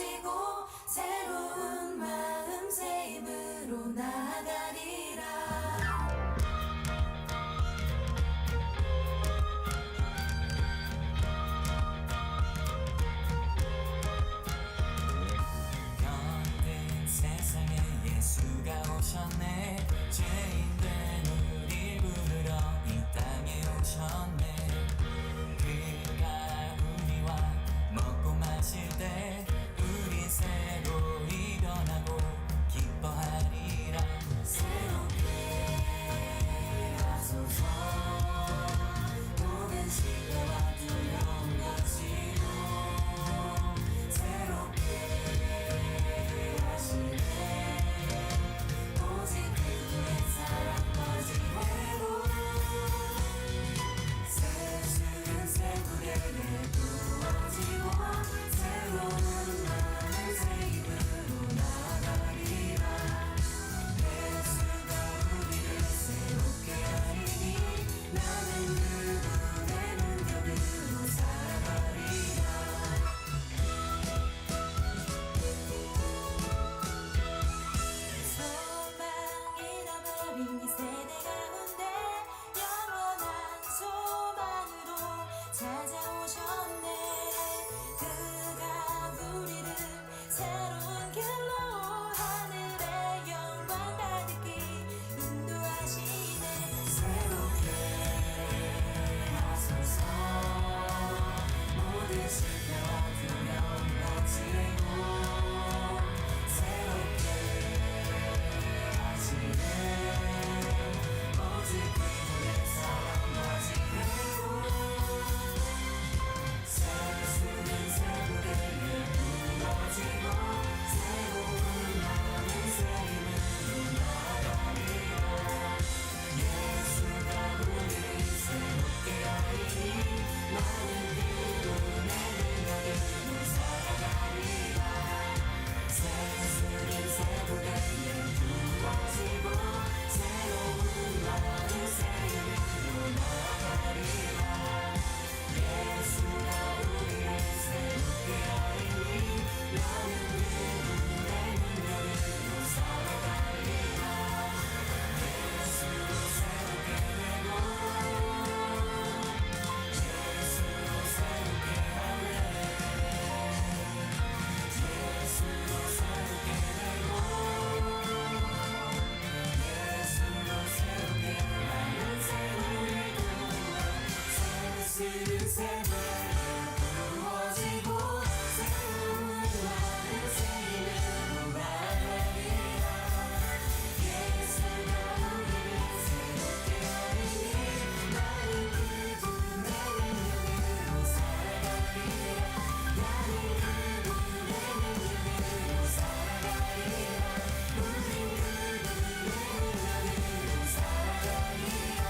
이루어지고 새로운 마음 새 힘으로 나아가리라. 병든 세상에 예수가 오셨네. 죄인된 우릴 부르러 이 땅에 오셨네. 그가 우리와 먹고 마실 때 우리 새로이 변하고 기뻐하리라. 새롭게 하소서. 모든 시대와 두려움 거치고 새롭게 하시네. 오직 그분의 사랑 거지대로 세수는 새 무대에 부어지고 새로운 마음 새 힘으로 나아가리라. 예수가 우리를 새롭게 하리니 나는 그분의 능력으로 살아가리라. 소망 잃어버린 이 세대 가운데 영원한 소망으로 찾아오셨네. 그가 우리를 새로운 길로 하늘의 영광 가득히 인도하시네. 새롭게 하소서. 모든 실패와 두려움 거치고 새롭게 하시네. 오직 그분의 사랑 거지대로 세수는 새 무대에 부어지고 새로운 마음은 새 힘으로 나아가리라. 예수가 우리를 새롭게 하리니 나는 그분의 능력으로 살아가리라. 세수는 새 무대에 부어지고 새로운 마음은 새 힘으로 나아가리라. 예수가 우리를 새롭게 하리니 나는 그분의 능력으로 살아가리라. 예수로 새롭게 되고 예수로 새롭게 하네. 예수로 새롭게 되고 예수로 새롭게 하는 삶을 구해 세수는 새벽에 부어지고 새로운 마음은 새 힘으로 나아가리라. 예수가 우리를 새롭게 하리니 나는 그분의 능력으로 살아가리라. 나는 그분의 능력으로 살아가리라. 우린 그분의 능력으로 살아가리라.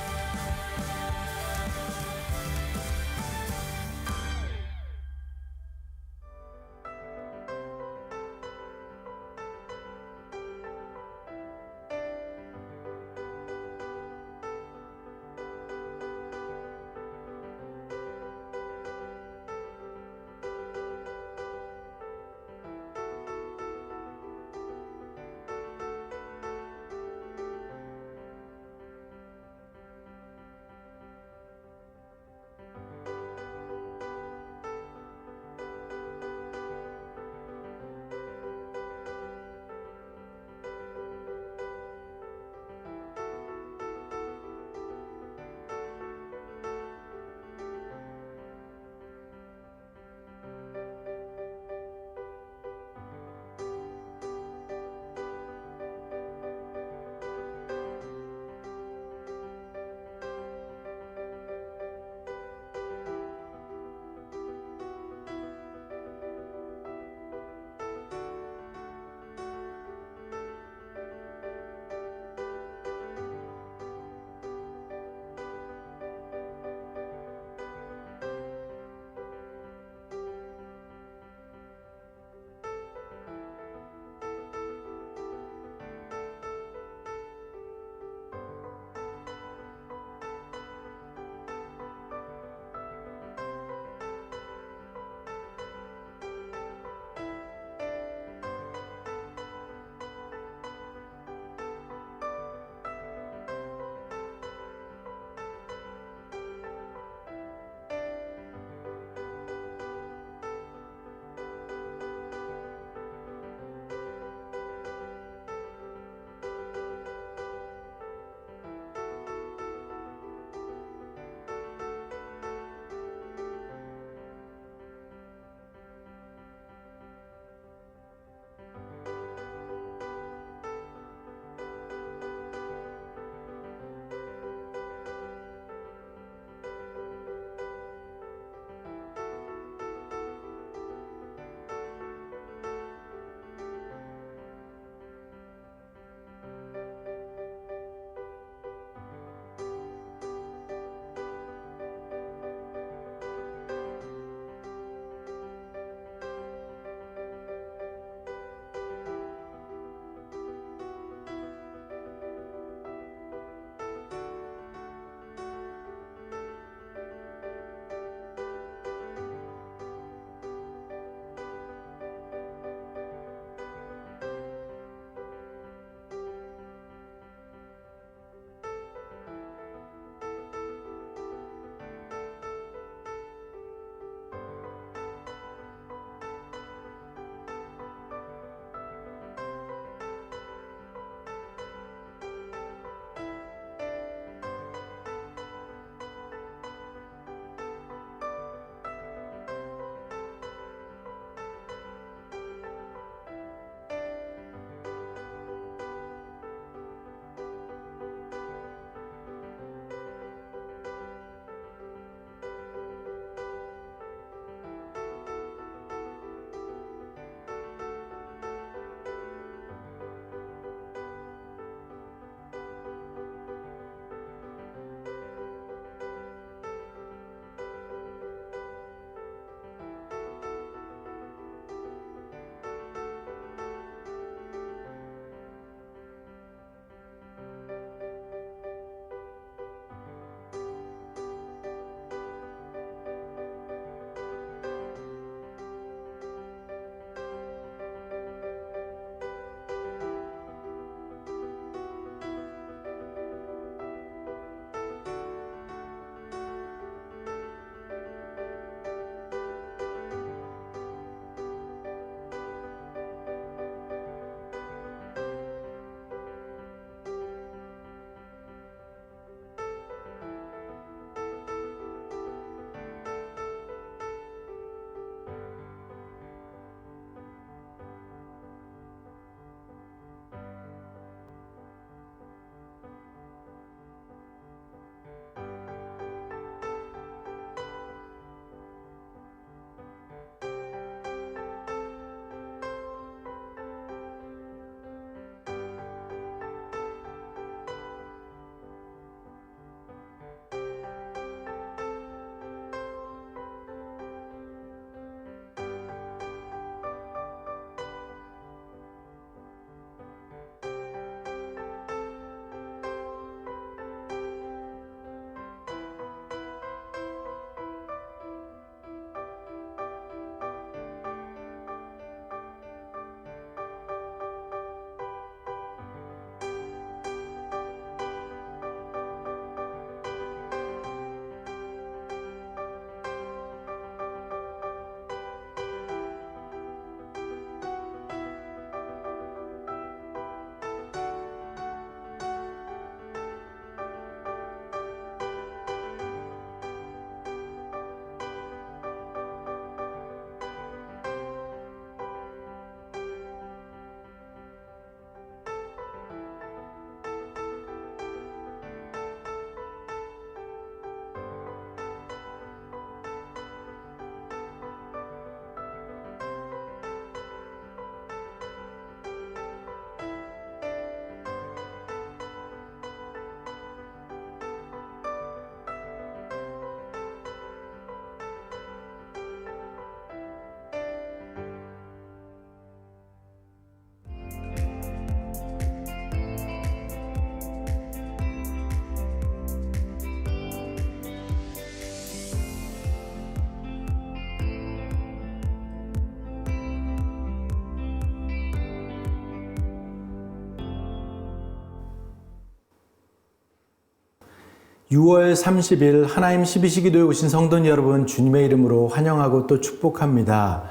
6월 30일 하나님 12시기도에 오신 성도 여러분 주님의 이름으로 환영하고 또 축복합니다.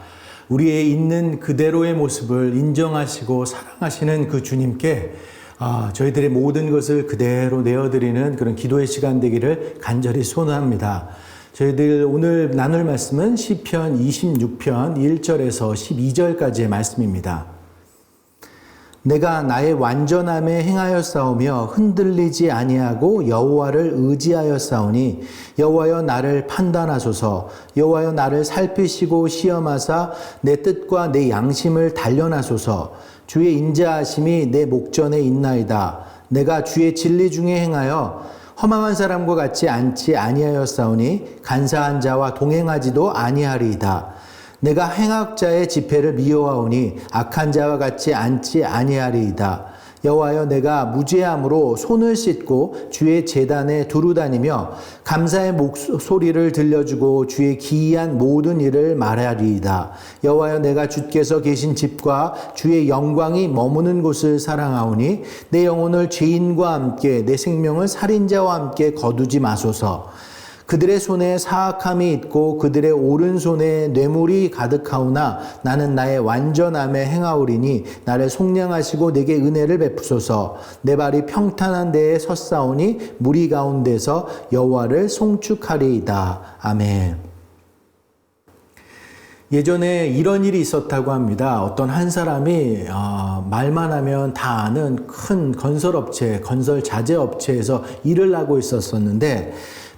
우리의 있는 그대로의 모습을 인정하시고 사랑하시는 그 주님께 저희들의 모든 것을 그대로 내어드리는 그런 기도의 시간 되기를 간절히 소원합니다. 저희들 오늘 나눌 말씀은 시편 26편 1절에서 12절까지의 말씀입니다. 내가 나의 완전함에 행하였사오며 흔들리지 아니하고 여호와를 의지하였사오니 여호와여 나를 판단하소서. 여호와여 나를 살피시고 시험하사 내 뜻과 내 양심을 단련하소서. 주의 인자하심이 내 목전에 있나이다. 내가 주의 진리 중에 행하여 허망한 사람과 같이 앉지 아니하였사오니 간사한 자와 동행하지도 아니하리이다. 내가 행악자의 지폐를 미워하오니 악한 자와 같이 앉지 아니하리이다. 여호와여 내가 무죄함으로 손을 씻고 주의 제단에 두루 다니며 감사의 목소리를 들려주고 주의 기이한 모든 일을 말하리이다. 여호와여 내가 주께서 계신 집과 주의 영광이 머무는 곳을 사랑하오니 내 영혼을 죄인과 함께 내 생명을 살인자와 함께 거두지 마소서. 그들의 손에 사악함이 있고 그들의 오른손에 뇌물이 가득하오나 나는 나의 완전함에 행하오리니 나를 속량하시고 내게 은혜를 베푸소서. 내 발이 평탄한 데에 섰사오니 무리 가운데서 여호와를 송축하리이다. 아멘. 예전에 이런 일이 있었다고 합니다. 어떤 한 사람이 말만 하면 다 아는 큰 건설업체, 건설 자재업체에서 일을 하고 있었는데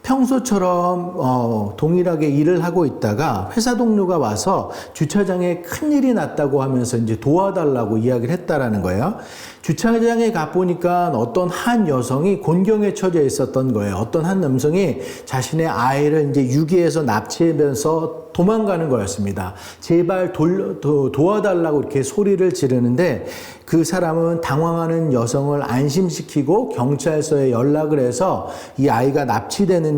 평소처럼 동일하게 일을 하고 있다가 회사 동료가 와서 주차장에 큰일이 났다고 하면서 이제 도와달라고 이야기를 했다라는 거예요. 주차장에 가보니까 어떤 한 여성이 곤경에 처져 있었던 거예요. 어떤 한 남성이 자신의 아이를 이제 유기해서 납치하면서 도망가는 거였습니다. 제발 도와달라고 이렇게 소리를 지르는데 그 사람은 당황하는 여성을 안심시키고 경찰서에 연락을 해서 이 아이가 납치되는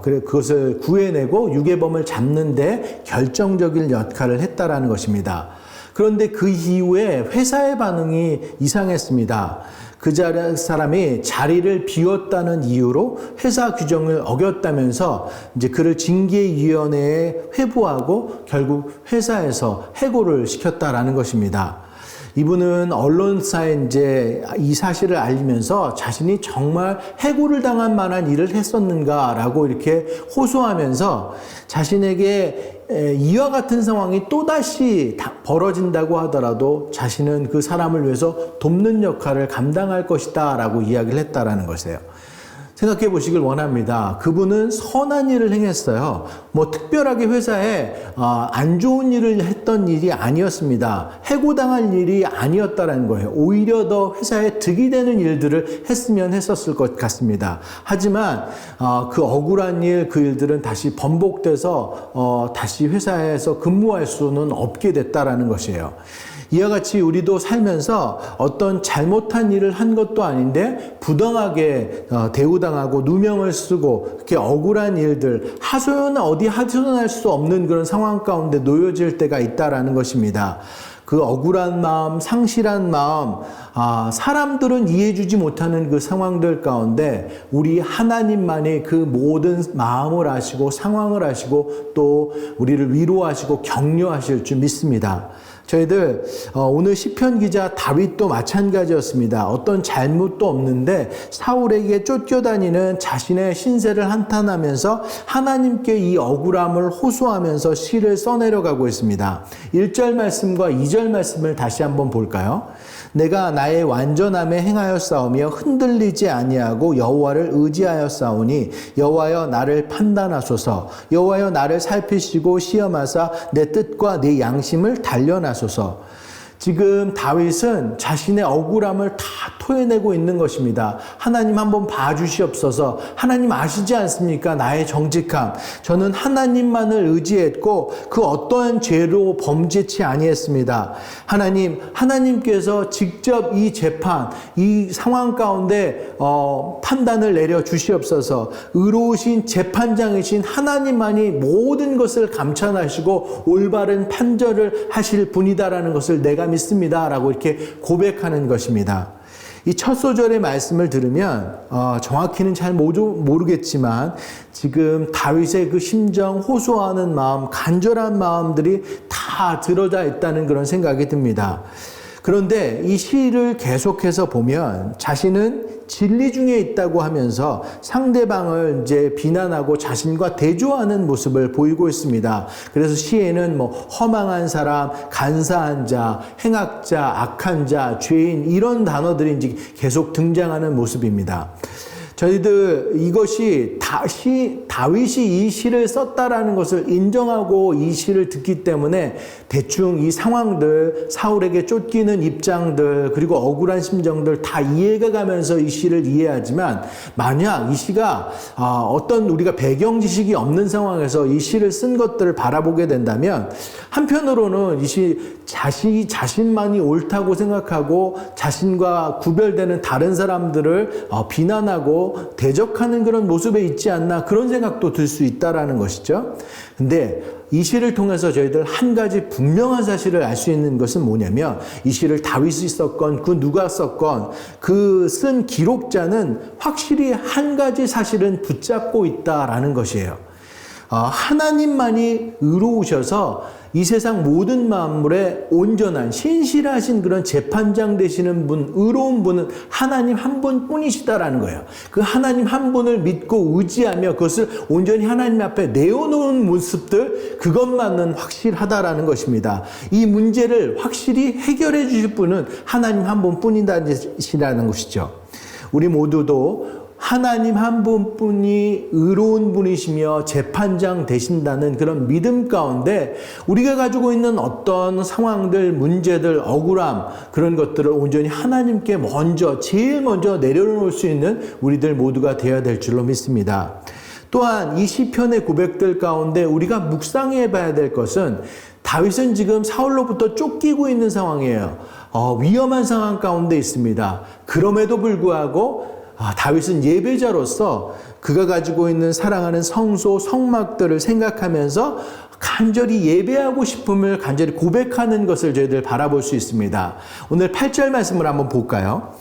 그것을 구해내고 유괴범을 잡는데 결정적인 역할을 했다라는 것입니다. 그런데 그 이후에 회사의 반응이 이상했습니다. 그 사람이 자리를 비웠다는 이유로 회사 규정을 어겼다면서 이제 그를 징계위원회에 회부하고 결국 회사에서 해고를 시켰다라는 것입니다. 이분은 언론사에 이제 이 사실을 알리면서 자신이 정말 해고를 당할 만한 일을 했었는가라고 이렇게 호소하면서 자신에게 이와 같은 상황이 또다시 벌어진다고 하더라도 자신은 그 사람을 위해서 돕는 역할을 감당할 것이다 라고 이야기를 했다라는 것이에요. 생각해 보시길 원합니다. 그분은 선한 일을 행했어요. 뭐 특별하게 회사에 안 좋은 일을 했던 일이 아니었습니다. 해고당할 일이 아니었다라는 거예요. 오히려 더 회사에 득이 되는 일들을 했으면 했었을 것 같습니다. 하지만 그 억울한 일, 그 일들은 다시 번복돼서 다시 회사에서 근무할 수는 없게 됐다라는 것이에요. 이와 같이 우리도 살면서 어떤 잘못한 일을 한 것도 아닌데 부당하게 대우당하고 누명을 쓰고 그렇게 억울한 일들, 어디 하소연할 수 없는 그런 상황 가운데 놓여질 때가 있다라는 것입니다. 그 억울한 마음, 상실한 마음, 사람들은 이해해주지 못하는 그 상황들 가운데 우리 하나님만이 그 모든 마음을 아시고 상황을 아시고 또 우리를 위로하시고 격려하실 줄 믿습니다. 저희들 오늘 시편 기자 다윗도 마찬가지였습니다. 어떤 잘못도 없는데 사울에게 쫓겨다니는 자신의 신세를 한탄하면서 하나님께 이 억울함을 호소하면서 시를 써내려가고 있습니다. 1절 말씀과 2절 말씀을 다시 한번 볼까요? 내가 나의 완전함에 행하였사오며 흔들리지 아니하고 여호와를 의지하였사오니 여호와여 나를 판단하소서. 여호와여 나를 살피시고 시험하사 내 뜻과 내 양심을 단련하소서. 지금 다윗은 자신의 억울함을 다 토해내고 있는 것입니다. 하나님 한번 봐주시옵소서. 하나님 아시지 않습니까? 나의 정직함. 저는 하나님만을 의지했고 그 어떠한 죄로 범죄치 아니했습니다. 하나님께서 직접 이 재판, 이 상황 가운데 판단을 내려 주시옵소서. 의로우신 재판장이신 하나님만이 모든 것을 감찰하시고 올바른 판결을 하실 분이다라는 것을 내가 믿습니다. 라고 이렇게 고백하는 것입니다. 이 첫 소절의 말씀을 들으면 정확히는 잘 모르겠지만 지금 다윗의 그 심정, 호소하는 마음, 간절한 마음들이 다 들어져 있다는 그런 생각이 듭니다. 그런데 이 시를 계속해서 보면 자신은 진리 중에 있다고 하면서 상대방을 이제 비난하고 자신과 대조하는 모습을 보이고 있습니다. 그래서 시에는 뭐 허망한 사람, 간사한 자, 행악자, 악한 자, 죄인 이런 단어들이 이제 계속 등장하는 모습입니다. 저희들 이것이 다윗이 이 시를 썼다라는 것을 인정하고 이 시를 듣기 때문에 대충 이 상황들, 사울에게 쫓기는 입장들, 그리고 억울한 심정들 다 이해가 가면서 이 시를 이해하지만 만약 이 시가 어떤 우리가 배경 지식이 없는 상황에서 이 시를 쓴 것들을 바라보게 된다면 한편으로는 이 시 자신만이 옳다고 생각하고 자신과 구별되는 다른 사람들을 비난하고 대적하는 그런 모습에 있지 않나 그런 생각도 들 수 있다라는 것이죠. 근데 이 시를 통해서 저희들 한 가지 분명한 사실을 알 수 있는 것은 뭐냐면 이 시를 다윗이 썼건 그 누가 썼건 그 쓴 기록자는 확실히 한 가지 사실은 붙잡고 있다라는 것이에요. 하나님만이 의로우셔서 이 세상 모든 만물에 온전한 신실하신 그런 재판장 되시는 분, 의로운 분은 하나님 한 분뿐이시다라는 거예요. 그 하나님 한 분을 믿고 의지하며 그것을 온전히 하나님 앞에 내어놓은 모습들, 그것만은 확실하다라는 것입니다. 이 문제를 확실히 해결해 주실 분은 하나님 한 분뿐이다시라는 것이죠. 우리 모두도 하나님 한 분뿐이 의로운 분이시며 재판장 되신다는 그런 믿음 가운데 우리가 가지고 있는 어떤 상황들, 문제들, 억울함 그런 것들을 온전히 하나님께 제일 먼저 내려놓을 수 있는 우리들 모두가 되어야 될 줄로 믿습니다. 또한 이 시편의 고백들 가운데 우리가 묵상해 봐야 될 것은 다윗은 지금 사울로부터 쫓기고 있는 상황이에요. 위험한 상황 가운데 있습니다. 그럼에도 불구하고 다윗은 예배자로서 그가 가지고 있는 사랑하는 성소, 성막들을 생각하면서 간절히 예배하고 싶음을 간절히 고백하는 것을 저희들 바라볼 수 있습니다. 오늘 8절 말씀을 한번 볼까요?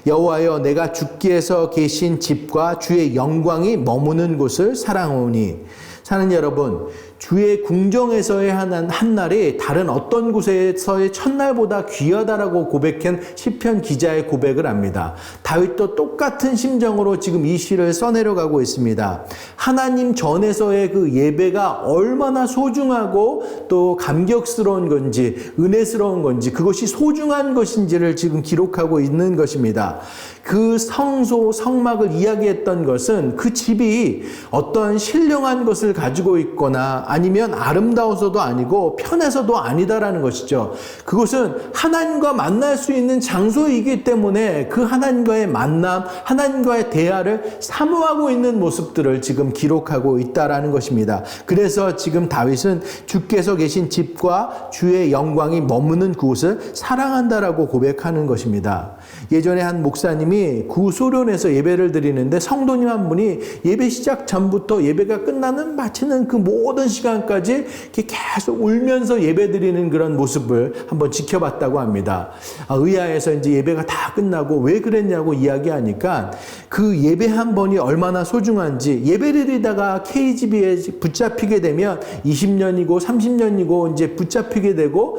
여호와여 내가 주께서 계신 집과 주의 영광이 머무는 곳을 사랑하오니. 사는 여러분, 주의 궁정에서의 한 날이 다른 어떤 곳에서의 첫날보다 귀하다라고 고백한 시편 기자의 고백을 합니다. 다윗도 똑같은 심정으로 지금 이 시를 써내려가고 있습니다. 하나님 전에서의 그 예배가 얼마나 소중하고 또 감격스러운 건지, 은혜스러운 건지, 그것이 소중한 것인지를 지금 기록하고 있는 것입니다. 그 성소, 성막을 이야기했던 것은 그 집이 어떤 신령한 것을 가지고 있거나 아니면 아름다워서도 아니고 편해서도 아니다라는 것이죠. 그것은 하나님과 만날 수 있는 장소이기 때문에 그 하나님과의 만남, 하나님과의 대화를 사모하고 있는 모습들을 지금 기록하고 있다라는 것입니다. 그래서 지금 다윗은 주께서 계신 집과 주의 영광이 머무는 그곳을 사랑한다라고 고백하는 것입니다. 예전에 한 목사님이 구소련에서 예배를 드리는데 성도님 한 분이 예배 시작 전부터 예배가 끝나는 마치는 그 모든 시간까지 이렇게 계속 울면서 예배 드리는 그런 모습을 한번 지켜봤다고 합니다. 의아해서 이제 예배가 다 끝나고 왜 그랬냐고 이야기하니까 그 예배 한 번이 얼마나 소중한지, 예배를 드리다가 KGB에 붙잡히게 되면 20년이고 30년이고 이제 붙잡히게 되고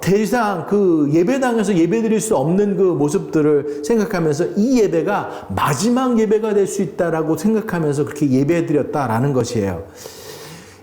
대상 그 예배당에서 예배 드릴 수 없는 그 모습들을 생각하면서 이 예배가 마지막 예배가 될 수 있다라고 생각하면서 그렇게 예배 드렸다라는 것이에요.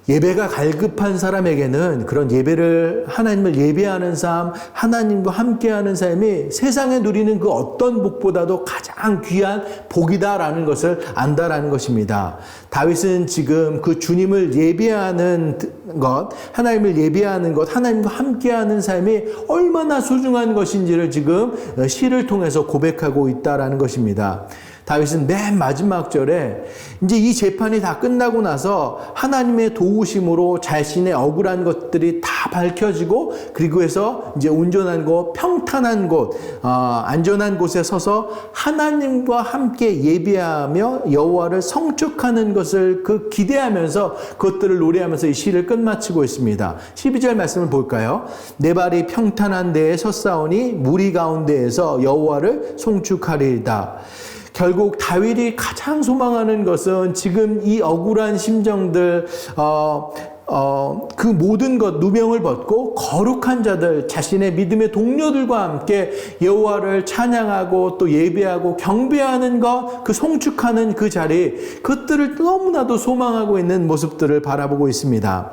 예배가 갈급한 사람에게는 그런 예배를, 하나님을 예배하는 삶, 하나님과 함께하는 삶이 세상에 누리는 그 어떤 복보다도 가장 귀한 복이다라는 것을 안다라는 것입니다. 다윗은 지금 그 주님을 예배하는 것, 하나님을 예배하는 것, 하나님과 함께하는 삶이 얼마나 소중한 것인지를 지금 시를 통해서 고백하고 있다라는 것입니다. 다윗은 맨 마지막 절에 이제 이 재판이 다 끝나고 나서 하나님의 도우심으로 자신의 억울한 것들이 다 밝혀지고 그리고 해서 이제 온전한 곳, 평탄한 곳, 안전한 곳에 서서 하나님과 함께 예배하며 여호와를 성축하는 것을 기대하면서 그것들을 노래하면서 이 시를 끝마치고 있습니다. 12절 말씀을 볼까요? 내 발이 평탄한 데에 섰사오니 무리 가운데에서 여호와를 송축하리이다. 결국 다윗이 가장 소망하는 것은 지금 이 억울한 심정들, 그 모든 것 누명을 벗고 거룩한 자들, 자신의 믿음의 동료들과 함께 여호와를 찬양하고 또 예배하고 경배하는 것, 그 송축하는 그 자리, 그것들을 너무나도 소망하고 있는 모습들을 바라보고 있습니다.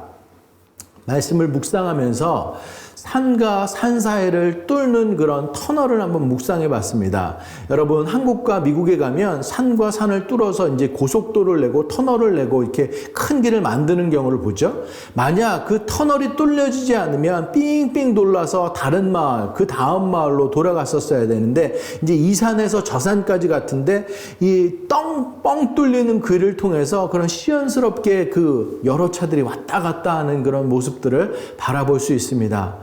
말씀을 묵상하면서 산과 산 사이를 뚫는 그런 터널을 한번 묵상해 봤습니다. 여러분, 한국과 미국에 가면 산과 산을 뚫어서 이제 고속도로를 내고 터널을 내고 이렇게 큰 길을 만드는 경우를 보죠. 만약 그 터널이 뚫려지지 않으면 삥삥 돌아서 다른 마을, 그 다음 마을로 돌아갔었어야 되는데 이제 이 산에서 저 산까지 같은데 이 뻥 뚫리는 길을 통해서 그런 시원스럽게 그 여러 차들이 왔다 갔다 하는 그런 모습들을 바라볼 수 있습니다.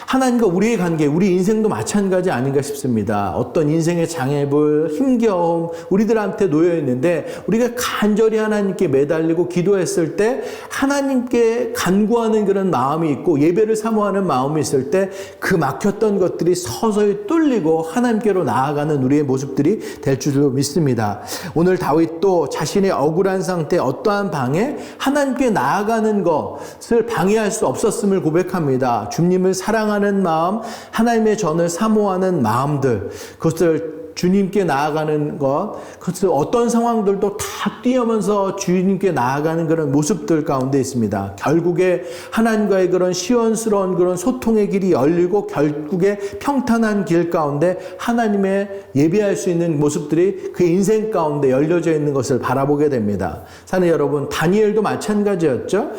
하나님과 우리의 관계, 우리 인생도 마찬가지 아닌가 싶습니다. 어떤 인생의 장애물, 힘겨움, 우리들한테 놓여 있는데 우리가 간절히 하나님께 매달리고 기도했을 때 하나님께 간구하는 그런 마음이 있고 예배를 사모하는 마음이 있을 때 그 막혔던 것들이 서서히 뚫리고 하나님께로 나아가는 우리의 모습들이 될 줄로 믿습니다. 오늘 다윗도 자신의 억울한 상태 어떠한 방해, 하나님께 나아가는 것을 방해할 수 없었음을 고백합니다. 주님을 사랑하는 마음, 하나님의 전을 사모하는 마음들, 그것을 주님께 나아가는 것, 그것을 어떤 상황들도 다 뛰어면서 주님께 나아가는 그런 모습들 가운데 있습니다. 결국에 하나님과의 그런 시원스러운 그런 소통의 길이 열리고 결국에 평탄한 길 가운데 하나님의 예배할 수 있는 모습들이 그 인생 가운데 열려져 있는 것을 바라보게 됩니다. 사는 여러분, 다니엘도 마찬가지였죠.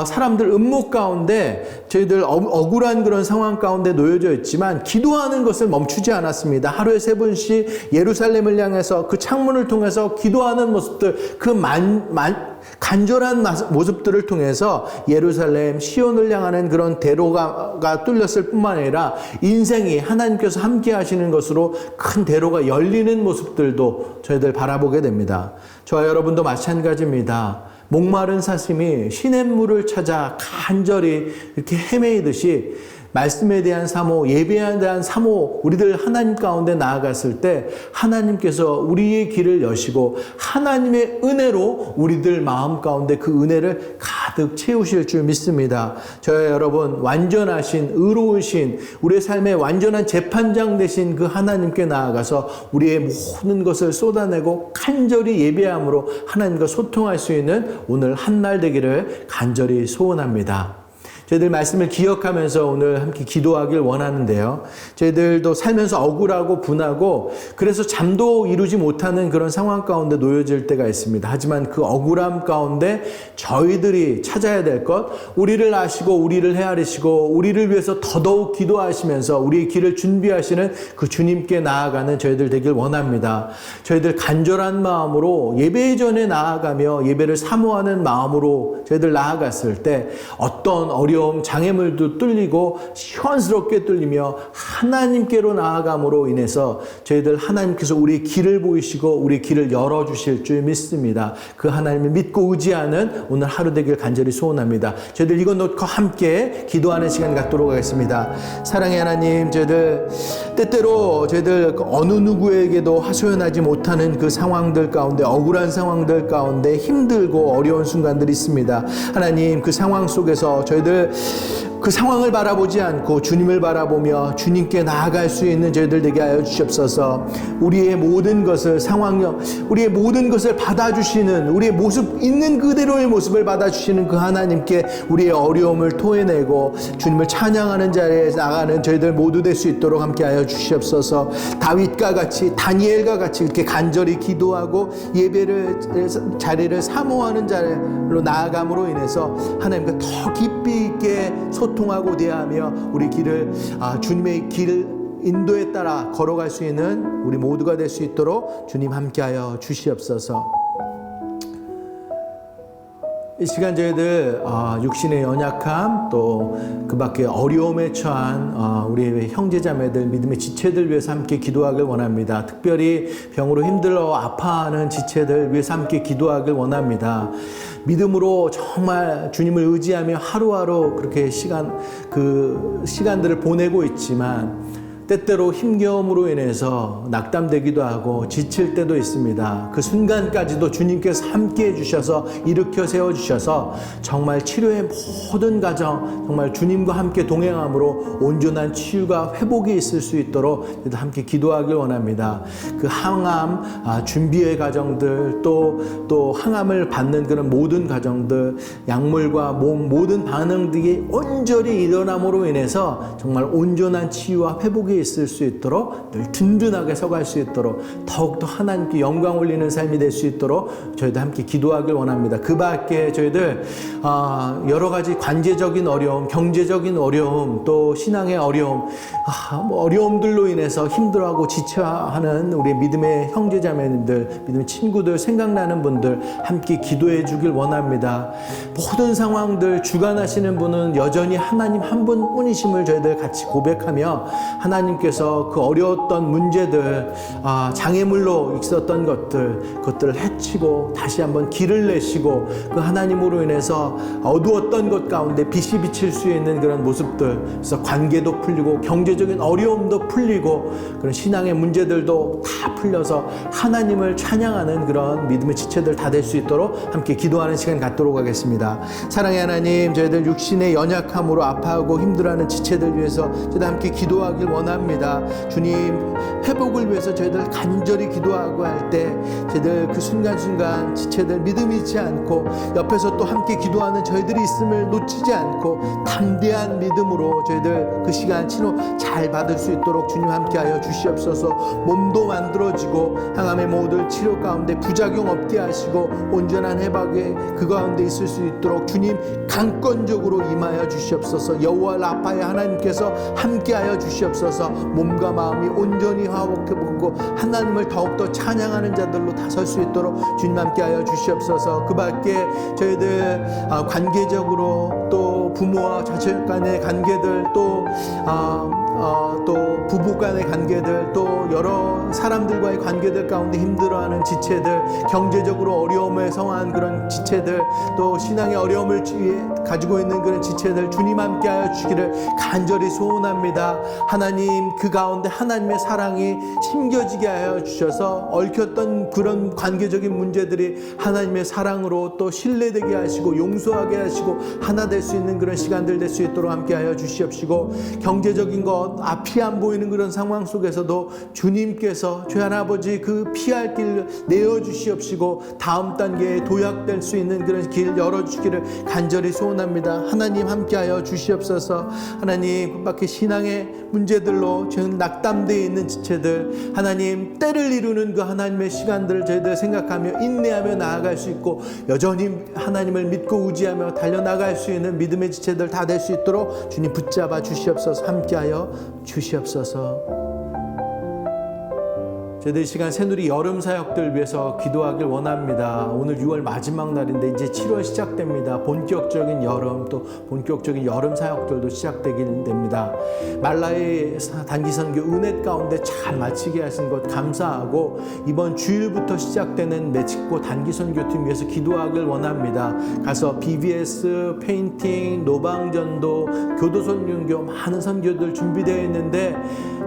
사람들 음모 가운데 저희들 억울한 그런 상황 가운데 놓여져 있지만 기도하는 것을 멈추지 않았습니다. 하루에 3번씩 예루살렘을 향해서 그 창문을 통해서 기도하는 모습들, 그 간절한 모습들을 통해서 예루살렘 시온을 향하는 그런 대로가 뚫렸을 뿐만 아니라 인생이 하나님께서 함께 하시는 것으로 큰 대로가 열리는 모습들도 저희들 바라보게 됩니다. 저와 여러분도 마찬가지입니다. 목마른 사슴이 시냇물을 찾아 간절히 이렇게 헤매이듯이 말씀에 대한 사모, 예배에 대한 사모, 우리들 하나님 가운데 나아갔을 때 하나님께서 우리의 길을 여시고 하나님의 은혜로 우리들 마음 가운데 그 은혜를 가득 채우실 줄 믿습니다. 저와 여러분, 완전하신, 의로우신, 우리의 삶의 완전한 재판장 되신 그 하나님께 나아가서 우리의 모든 것을 쏟아내고 간절히 예배함으로 하나님과 소통할 수 있는 오늘 한날 되기를 간절히 소원합니다. 저희들 말씀을 기억하면서 오늘 함께 기도하길 원하는데요. 저희들도 살면서 억울하고 분하고 그래서 잠도 이루지 못하는 그런 상황 가운데 놓여질 때가 있습니다. 하지만 그 억울함 가운데 저희들이 찾아야 될 것, 우리를 아시고 우리를 헤아리시고 우리를 위해서 더더욱 기도하시면서 우리의 길을 준비하시는 그 주님께 나아가는 저희들 되길 원합니다. 저희들 간절한 마음으로 예배 전에 나아가며 예배를 사모하는 마음으로 저희들 나아갔을 때 어떤 어려움, 장애물도 뚫리고 시원스럽게 뚫리며 하나님께로 나아감으로 인해서 저희들 하나님께서 우리 길을 보이시고 우리 길을 열어주실 줄 믿습니다. 그 하나님을 믿고 의지하는 오늘 하루 되길 간절히 소원합니다. 저희들 이것 놓고 함께 기도하는 시간 갖도록 하겠습니다. 사랑의 하나님, 저희들 때때로 저희들 어느 누구에게도 하소연하지 못하는 그 상황들 가운데, 억울한 상황들 가운데 힘들고 어려운 순간들이 있습니다. 하나님, 그 상황 속에서 저희들 그 상황을 바라보지 않고 주님을 바라보며 주님께 나아갈 수 있는 저희들 되게 하여 주시옵소서. 우리의 모든 것을 우리의 모든 것을 받아주시는, 우리의 모습 있는 그대로의 모습을 받아주시는 그 하나님께 우리의 어려움을 토해내고 주님을 찬양하는 자리에 나가는 저희들 모두 될 수 있도록 함께 하여 주시옵소서. 다윗과 같이, 다니엘과 같이 이렇게 간절히 기도하고 예배를 자리를 사모하는 자리로 나아감으로 인해서 하나님과 더 깊이 있게 소통하고 대하며 우리 길을 주님의 길을 인도에 따라 걸어갈 수 있는 우리 모두가 될 수 있도록 주님 함께하여 주시옵소서. 이 시간 저희들 육신의 연약함 또 그 밖에 어려움에 처한 우리 형제자매들 믿음의 지체들 위해서 함께 기도하길 원합니다. 특별히 병으로 힘들어 아파하는 지체들 위해서 함께 기도하길 원합니다. 믿음으로 정말 주님을 의지하며 하루하루 그렇게 시간들을 보내고 있지만 때때로 힘겨움으로 인해서 낙담되기도 하고 지칠 때도 있습니다. 그 순간까지도 주님께서 함께 해주셔서 일으켜 세워주셔서 정말 치료의 모든 과정 정말 주님과 함께 동행함으로 온전한 치유가 회복이 있을 수 있도록 함께 기도하길 원합니다. 그 항암 준비의 과정들 또 항암을 받는 그런 모든 과정들 약물과 몸 모든 반응들이 온전히 일어남으로 인해서 정말 온전한 치유와 회복이 있을 수 있도록 늘 든든하게 서갈 수 있도록 더욱더 하나님께 영광 올리는 삶이 될 수 있도록 저희도 함께 기도하길 원합니다. 그 밖에 저희들 여러 가지 관계적인 어려움, 경제적인 어려움, 또 신앙의 어려움, 어려움들로 인해서 힘들어하고 지쳐하는 우리 믿음의 형제자매님들, 믿음의 친구들, 생각나는 분들 함께 기도해 주길 원합니다. 모든 상황들 주관하시는 분은 여전히 하나님 한 분뿐이심을 저희들 같이 고백하며 하나님께서 그 어려웠던 문제들, 장애물로 있었던 그것들을 해치고 다시 한번 길을 내시고 그 하나님으로 인해서 어두웠던 것 가운데 빛이 비칠 수 있는 그런 모습들, 그래서 관계도 풀리고 경제적인 어려움도 풀리고 그런 신앙의 문제들도 다 풀려서 하나님을 찬양하는 그런 믿음의 지체들 다 될 수 있도록 함께 기도하는 시간 갖도록 하겠습니다. 사랑의 하나님, 저희들 육신의 연약함으로 아파하고 힘들어하는 지체들 위해서 저희들 함께 기도하길 원합니다. 주님, 회복을 위해서 저희들 간절히 기도하고 할 때 저희들 그 순간순간 지체들 믿음 잃지 않고 옆에서 또 함께 기도하는 저희들이 있음을 놓치지 않고 담대한 믿음으로 저희들 그 시간 치료 잘 받을 수 있도록 주님 함께하여 주시옵소서. 몸도 만들어지고 항암의 모든 치료 가운데 부작용 없게 하시고 온전한 회복에 그 가운데 있을 수 있도록 주님 강권적으로 임하여 주시옵소서. 여호와 라파의 하나님께서 함께하여 주시옵소서. 몸과 마음이 온전히 화목해보고 하나님을 더욱더 찬양하는 자들로 다 설 수 있도록 주님 함께하여 주시옵소서. 그 밖에 저희들 관계적으로 또 부모와 자식 간의 관계들 또 부부 간의 관계들 또 여러 사람들과의 관계들 가운데 힘들어하는 지체들, 경제적으로 어려움에 성한 그런 지체들, 또 신앙의 어려움을 가지고 있는 그런 지체들 주님 함께하여 주시기를 간절히 소원합니다. 하나님, 그 가운데 하나님의 사랑이 심겨지게 하여 주셔서 얽혔던 그런 관계적인 문제들이 하나님의 사랑으로 또 신뢰되게 하시고 용서하게 하시고 하나 될 수 있는 그런 시간들 될 수 있도록 함께하여 주시옵시고, 경제적인 것 앞이 안 보이는 그런 상황 속에서도 주님께서 주 하나아버지 그 피할 길 내어주시옵시고 다음 단계에 도약될 수 있는 그런 길 열어주시기를 간절히 소원합니다. 하나님 함께하여 주시옵소서. 하나님, 그 밖에 신앙의 문제들로 저희는 낙담되어 있는 지체들, 하나님 때를 이루는 그 하나님의 시간들을 저희들 생각하며 인내하며 나아갈 수 있고 여전히 하나님을 믿고 의지하며 달려나갈 수 있는 믿음의 지체들 다 될 수 있도록 주님 붙잡아 주시옵소서. 함께하여 주시옵소서. 저희들 이 시간 새누리 여름 사역들 위해서 기도하길 원합니다. 오늘 6월 마지막 날인데 이제 7월 시작됩니다. 본격적인 여름, 또 본격적인 여름 사역들도 시작되긴 됩니다. 말라의 단기 선교 은혜 가운데 잘 마치게 하신 것 감사하고 이번 주일부터 시작되는 멕시코 단기 선교팀 위해서 기도하길 원합니다. 가서 BBS, 페인팅, 노방전도, 교도선 윤교 많은 선교들 준비되어 있는데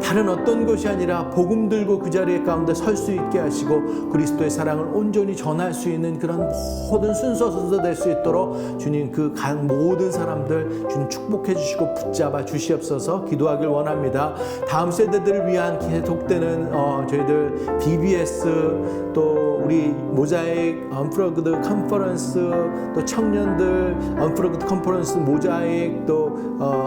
다른 어떤 것이 아니라 복음 들고 그 자리에 가운데 설 수 있게 하시고 그리스도의 사랑을 온전히 전할 수 있는 그런 모든 순서 될 수 있도록 주님 그 모든 사람들 주님 축복해 주시고 붙잡아 주시옵소서. 기도하길 원합니다. 다음 세대들을 위한 계속되는 저희들 BBS 또 우리 모자익 언플러그드 컨퍼런스 또 청년들 언플러그드 컨퍼런스 모자익 또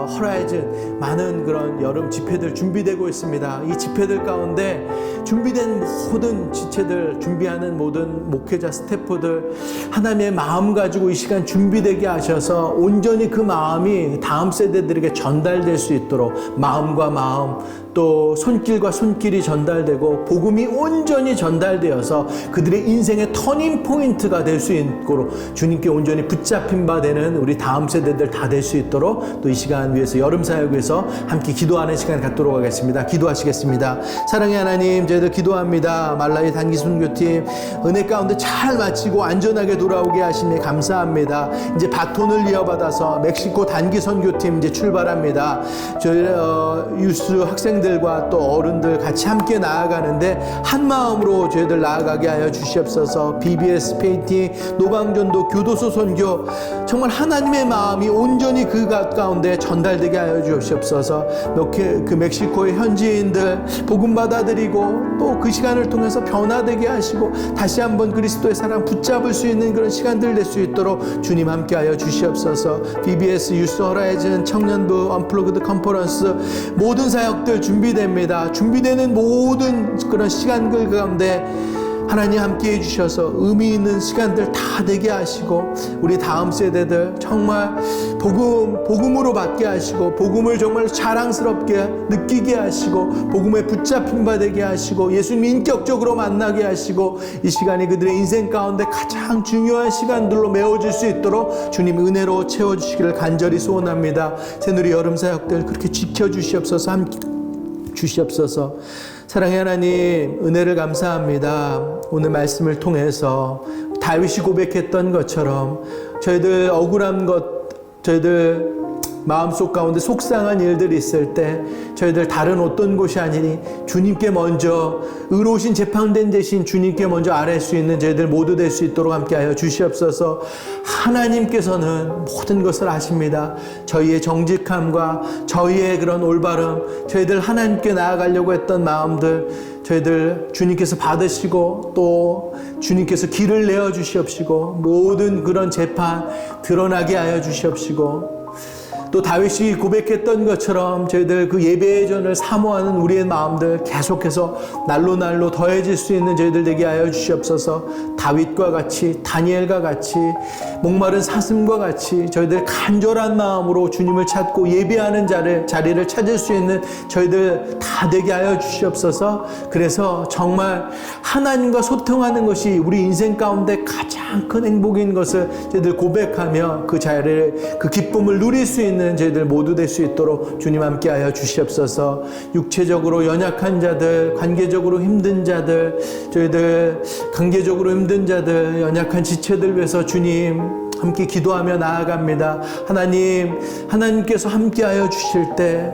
허라이즌 많은 그런 여름 집회들 준비되고 있습니다. 이 집회들 가운데 준비된 모든 지체들 준비하는 모든 목회자 스태프들 하나님의 마음 가지고 이 시간 준비되게 하셔서 온전히 그 마음이 다음 세대들에게 전달될 수 있도록 마음과 마음 또 손길과 손길이 전달되고 복음이 온전히 전달되어서 그들의 인생의 터닝 포인트가 될 수 있도록 주님께 온전히 붙잡힌 바 되는 우리 다음 세대들 다 될 수 있도록 또 이 시간 위해서 여름 사역 위해서 함께 기도하는 시간 갖도록 하겠습니다. 기도하시겠습니다. 사랑의 하나님, 저희들 기도합니다. 말라이 단기 선교팀 은혜 가운데 잘 마치고 안전하게 돌아오게 하시니 감사합니다. 이제 바톤을 이어받아서 멕시코 단기 선교팀 이제 출발합니다. 저희 유스 학생들과 또 어른들 같이 함께 나아가는데 한 마음으로 저희들 나아가게 하여 주시옵소서. BBS 페인팅 노방전도 교도소 선교 정말 하나님의 마음이 온전히 그 가운데 전달되게 하여 주시옵소서. 그 멕시코의 현지인들 복음 받아들이고 또 그 시간을 통해서 변화되게 하시고 다시 한번 그리스도의 사랑 붙잡을 수 있는 그런 시간들 될 수 있도록 주님 함께 하여 주시옵소서. BBS 유스 허라이즌 청년부 언플러그드 컨퍼런스 모든 사역들 준비됩니다. 준비되는 모든 그런 시간들 가운데 하나님 함께 해주셔서 의미 있는 시간들 다 되게 하시고 우리 다음 세대들 정말 복음으로 받게 하시고 복음을 정말 자랑스럽게 느끼게 하시고 복음에 붙잡힌 바 되게 하시고 예수님 인격적으로 만나게 하시고 이 시간이 그들의 인생 가운데 가장 중요한 시간들로 메워질 수 있도록 주님 은혜로 채워주시기를 간절히 소원합니다. 새누리 여름 사역들 그렇게 지켜주시옵소서. 함께 주시옵소서. 사랑의 하나님, 은혜를 감사합니다. 오늘 말씀을 통해서 다윗이 고백했던 것처럼 저희들 억울한 것, 저희들 마음속 가운데 속상한 일들이 있을 때 저희들 다른 어떤 곳이 아니니 주님께 먼저 의로우신 재판된 대신 주님께 먼저 아뢰 수 있는 저희들 모두 될 수 있도록 함께하여 주시옵소서. 하나님께서는 모든 것을 아십니다. 저희의 정직함과 저희의 그런 올바름, 저희들 하나님께 나아가려고 했던 마음들 저희들 주님께서 받으시고 또 주님께서 길을 내어 주시옵시고 모든 그런 재판 드러나게 하여 주시옵시고 또 다윗이 고백했던 것처럼 저희들 그 예배의 전을 사모하는 우리의 마음들 계속해서 날로 날로 더해질 수 있는 저희들 되게 하여 주시옵소서. 다윗과 같이 다니엘과 같이 목마른 사슴과 같이 저희들 간절한 마음으로 주님을 찾고 예배하는 자리를 찾을 수 있는 저희들 다 되게 하여 주시옵소서. 그래서 정말 하나님과 소통하는 것이 우리 인생 가운데 가장 큰 행복인 것을 저희들 고백하며 그 자리를 그 기쁨을 누릴 수 있는 저희들 모두 될 수 있도록 주님 함께하여 주시옵소서. 육체적으로 연약한 자들, 관계적으로 힘든 자들, 저희들 관계적으로 힘든 자들, 연약한 지체들 위해서 주님 함께 기도하며 나아갑니다. 하나님께서 함께하여 주실 때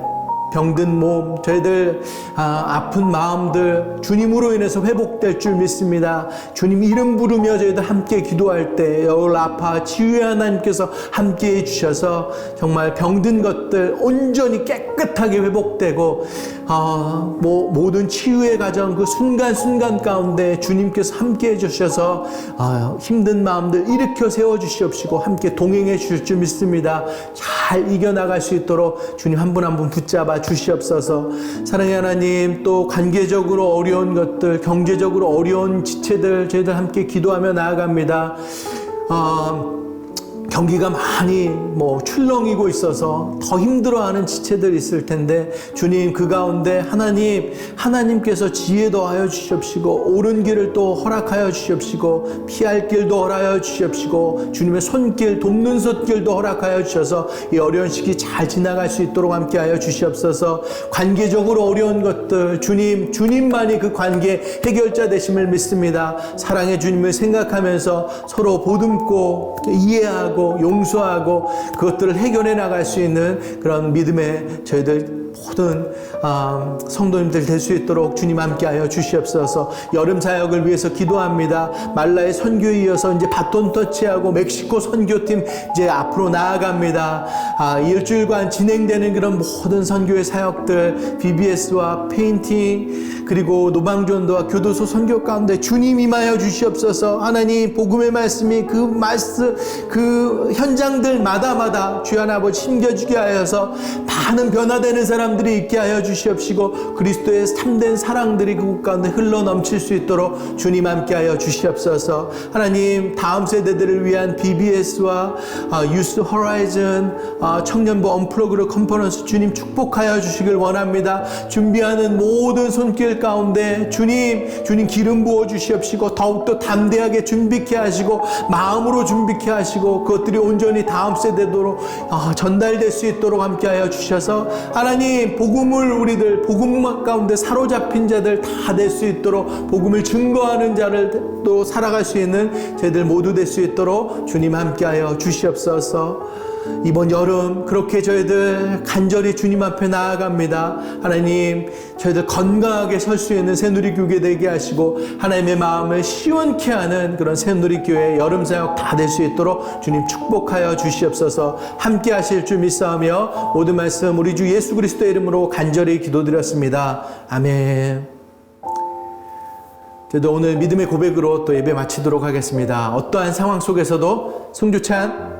병든 몸, 저희들 아픈 마음들 주님으로 인해서 회복될 줄 믿습니다. 주님 이름 부르며 저희들 함께 기도할 때 여호라파 치유의 하나님께서 함께 해주셔서 정말 병든 것들 온전히 깨끗하게 회복되고 모든 치유의 과정 그 순간순간 가운데 주님께서 함께 해주셔서 힘든 마음들 일으켜 세워주시옵시고 함께 동행해 주실 줄 믿습니다. 잘 이겨나갈 수 있도록 주님 한 분 한 분 붙잡아 주시옵소서. 사랑의 하나님, 또 관계적으로 어려운 것들, 경제적으로 어려운 지체들 저희들 함께 기도하며 나아갑니다. 경기가 많이 출렁이고 있어서 더 힘들어하는 지체들이 있을 텐데 주님 그 가운데 하나님께서 지혜 더하여 주시옵시고 옳은 길을 또 허락하여 주시옵시고 피할 길도 허락하여 주시옵시고 주님의 손길 돕는 손길도 허락하여 주셔서 이 어려운 시기 잘 지나갈 수 있도록 함께하여 주시옵소서. 관계적으로 어려운 것들 주님만이 그 관계 해결자 되심을 믿습니다. 사랑의 주님을 생각하면서 서로 보듬고 이해하고 용서하고 그것들을 해결해 나갈 수 있는 그런 믿음의 저희들 모든 성도님들 될 수 있도록 주님 함께하여 주시옵소서. 여름 사역을 위해서 기도합니다. 말라의 선교에 이어서 이제 바톤 터치하고 멕시코 선교팀 이제 앞으로 나아갑니다. 일주일간 진행되는 그런 모든 선교의 사역들 BBS와 페인팅 그리고 노방전도와 교도소 선교 가운데 주님 임하여 주시옵소서. 하나님 복음의 말씀이 그 현장들마다 주여 아버지 힘겨주게 하여서 많은 변화되는 사람들이 있게 하여 주시옵시고 그리스도의 참된 사랑들이 그곳 가운데 흘러 넘칠 수 있도록 주님 함께 하여 주시옵소서. 하나님, 다음 세대들을 위한 BBS와 유스 호라이즌 청년부 언플러그드 컨퍼런스 주님 축복하여 주시길 원합니다. 준비하는 모든 손길 가운데 주님 기름 부어 주시옵시고 더욱더 담대하게 준비케 하시고 마음으로 준비케 하시고 그것들이 온전히 다음 세대로 전달될 수 있도록 함께하여 주셔서 하나님, 복음을 복음 가운데 사로잡힌 자들 다 될 수 있도록 복음을 증거하는 자를 또 살아갈 수 있는 저희들 모두 될 수 있도록 주님 함께하여 주시옵소서. 이번 여름 그렇게 저희들 간절히 주님 앞에 나아갑니다. 하나님, 저희들 건강하게 설 수 있는 새누리교회 되게 하시고 하나님의 마음을 시원케 하는 그런 새누리교회 여름 사역 다 될 수 있도록 주님 축복하여 주시옵소서. 함께 하실 줄 믿사오며 모든 말씀 우리 주 예수 그리스도의 이름으로 간절히 기도드렸습니다. 아멘. 저도 오늘 믿음의 고백으로 또 예배 마치도록 하겠습니다. 어떠한 상황 속에서도 송주찬